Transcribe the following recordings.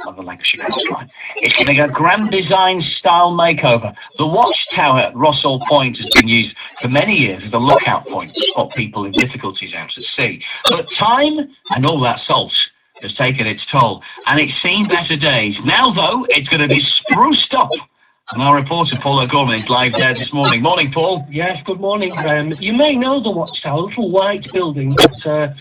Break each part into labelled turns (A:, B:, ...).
A: on the Lancashire coastline. It's getting a grand design style makeover. The watchtower at Rossall Point has been used for many years as a lookout point to spot people in difficulties out at sea. But time and all that salt has taken its toll, and it's seen better days. Now, though, it's going to be spruced up. And our reporter, Paul O'Gorman, is live there this morning. Morning, Paul.
B: Yes, good morning, Graham. You may know the watchtower, a little white building that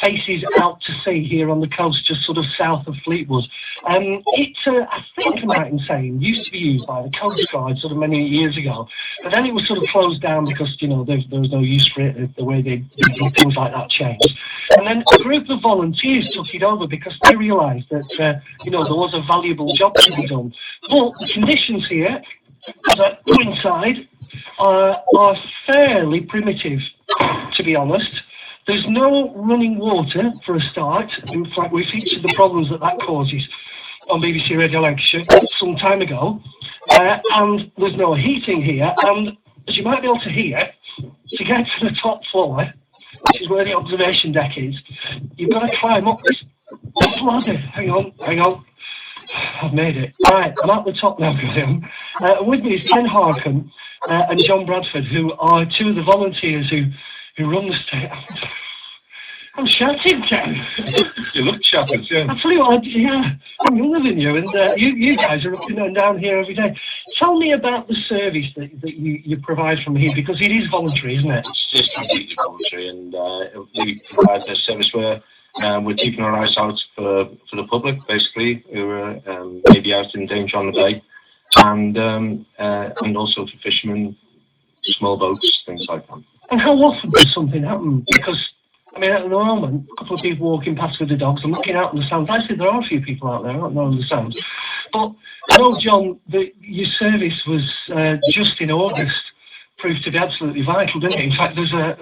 B: faces out to sea here on the coast, just sort of south of Fleetwood. It, I think I'm right in saying, used to be used by the Coast Guard sort of many years ago, but then it was sort of closed down because, you know, there was no use for it, the way they did things like that changed. And then a group of volunteers took it over because they realised that, you know, there was a valuable job to be done. But the conditions here that go inside are fairly primitive, to be honest. There's no running water for a start. In fact, we featured the problems that causes on BBC Radio Lancashire some time ago. And there's no heating here. And as you might be able to hear, to get to the top floor, which is where the observation deck is, you've got to climb up this ladder. Hang on. I've made it. Right, I'm at the top now, Graham. With me is Ken Harkin and John Bradford, who are two of the volunteers who run the state. I'm shouting, Ken.
C: You look shattered, yeah.
B: I tell you what, yeah, I'm younger than you, and you guys are up and down here every day. Tell me about the service that you provide from here, because it is voluntary, isn't it?
C: It's just completely voluntary, and we provide a service where we're keeping our eyes out for the public, basically, who are maybe out in danger on the bay, and also for fishermen, small boats, things like that.
B: And how often does something happen? Because, I mean, at the moment, a couple of people walking past with the dogs, I'm looking out on the sands. Actually, there are a few people out there, I don't know on the sands. But I know, John, that your service was just in August proved to be absolutely vital, didn't it? In fact, there's a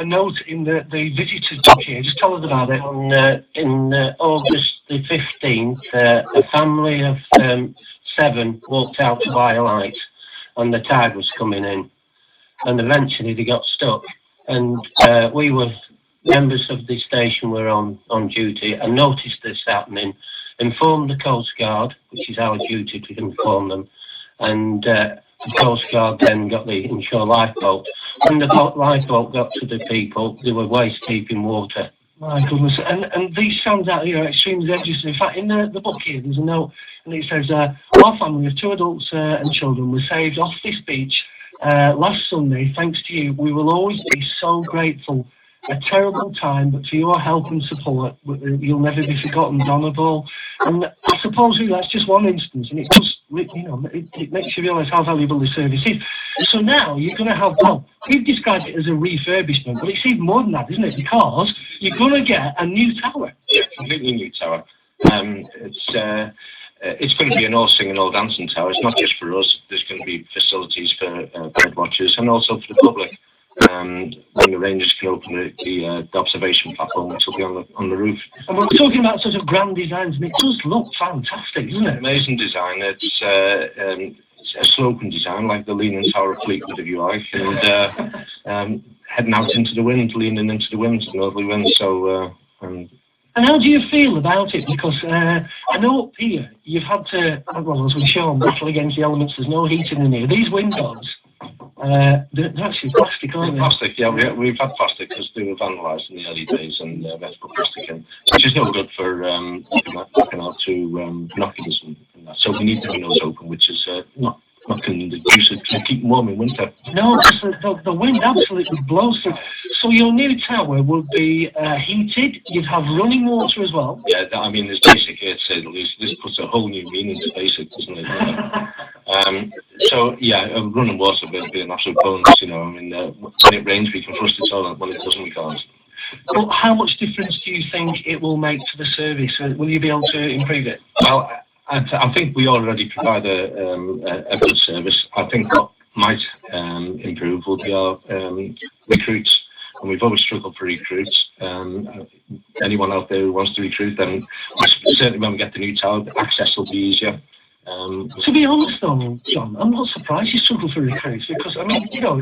B: note in the visitors book here. Just tell us about it.
D: In August the 15th, a family of 7 walked out to buy a light, and the tide was coming in, and eventually they got stuck. And we were members of the station were on duty and noticed this happening, informed the Coast Guard, which is our duty to inform them, and the Coast Guard then got the inshore lifeboat. When the lifeboat got to the people, they were waist deep in water.
B: My goodness, and these sands out here are extremely dangerous. In fact, in the book here, there's a note, and it says, our family of 2 adults and children were saved off this beach last Sunday. Thanks to you. We will always be so grateful. A terrible time, but for your help and support, you'll never be forgotten, Donegal. And I suppose really that's just one instance, and it just, you know, it makes you realise how valuable the service is. So now you're going to have, well, we've described it as a refurbishment, but it's even more than that, isn't it? Because you're going to get a new tower.
C: Yeah, completely new tower. It's going to be an all singing, all dancing tower. It's not just for us. There's going to be facilities for bird watchers and also for the public. When the rangers can open the observation platform, which will be on the roof.
B: And we're talking about sort of grand designs, and it does look fantastic, doesn't it?
C: Amazing design. It's a sloping design, like the Leaning Tower of Fleetwood, if you like, and heading out into the wind, leaning into the wind, northerly wind. So.
B: And how do you feel about it? Because I know up here you've had to, well, as we've shown, battle against the elements. There's no heating in here. These windows. They're actually plastic, aren't they?
C: Plastic, yeah. We've had plastic because they were vandalised in the early days, and we had to put plastic in, which is no good for looking out to binoculars and that. So we need the windows open, which is not going to use it to keep warm in winter.
B: No, the wind absolutely blows through. So your new tower will be heated. You'd have running water as well.
C: Yeah, I mean, there's basic here to say the least. This puts a whole new meaning to basic, doesn't it? So yeah, running water will be an absolute bonus. You know, I mean, when it rains, we can flush the toilet. When it doesn't, we can't.
B: But how much difference do you think it will make to the service? Will you be able to improve it?
C: Well, I think we already provide a good service. I think what might improve will be our recruits. And we've always struggled for recruits. Anyone out there who wants to recruit, then certainly when we get the new tower, access will be easier.
B: To be honest though, John, I'm not surprised you struggle for recruits because, I mean, you know,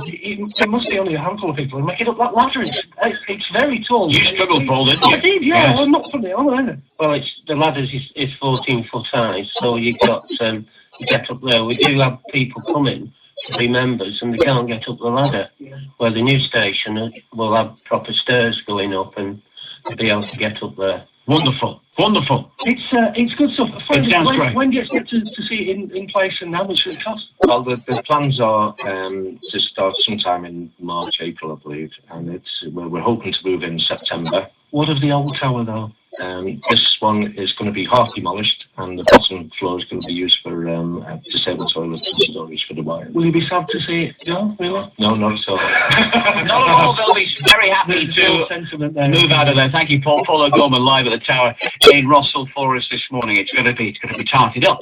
B: there must be only a handful of people who make it up that ladder. It's very tall.
A: You struggled, Paul, didn't you?
B: I did, yeah.
A: Yes.
B: Well, not from the on either.
D: Well, the ladders is 14 foot high, so you got you get up there. We do have people coming to be members, and they can't get up the ladder.
B: Yeah.
D: Where the new station will have proper stairs going up, and they'll be able to get up there.
A: Wonderful, wonderful.
B: It's good stuff.
A: It sounds great.
B: When do you expect to see it in place, and how much will it cost?
C: Well, the plans are to start sometime in March, April, I believe, and we're hoping to move in September.
B: What of the old tower though?
C: This one is going to be half demolished, and the bottom floor is going to be used for disabled toilets and storage for the wire.
B: Will you be sad to see it go, really?
C: No, not at all.
A: Not at all. They'll be very happy to
B: sentiment there.
A: move out of there. Thank you, Paul. Paul O'Gorman live at the tower in Rossall for us this morning. It's going to be tarted up.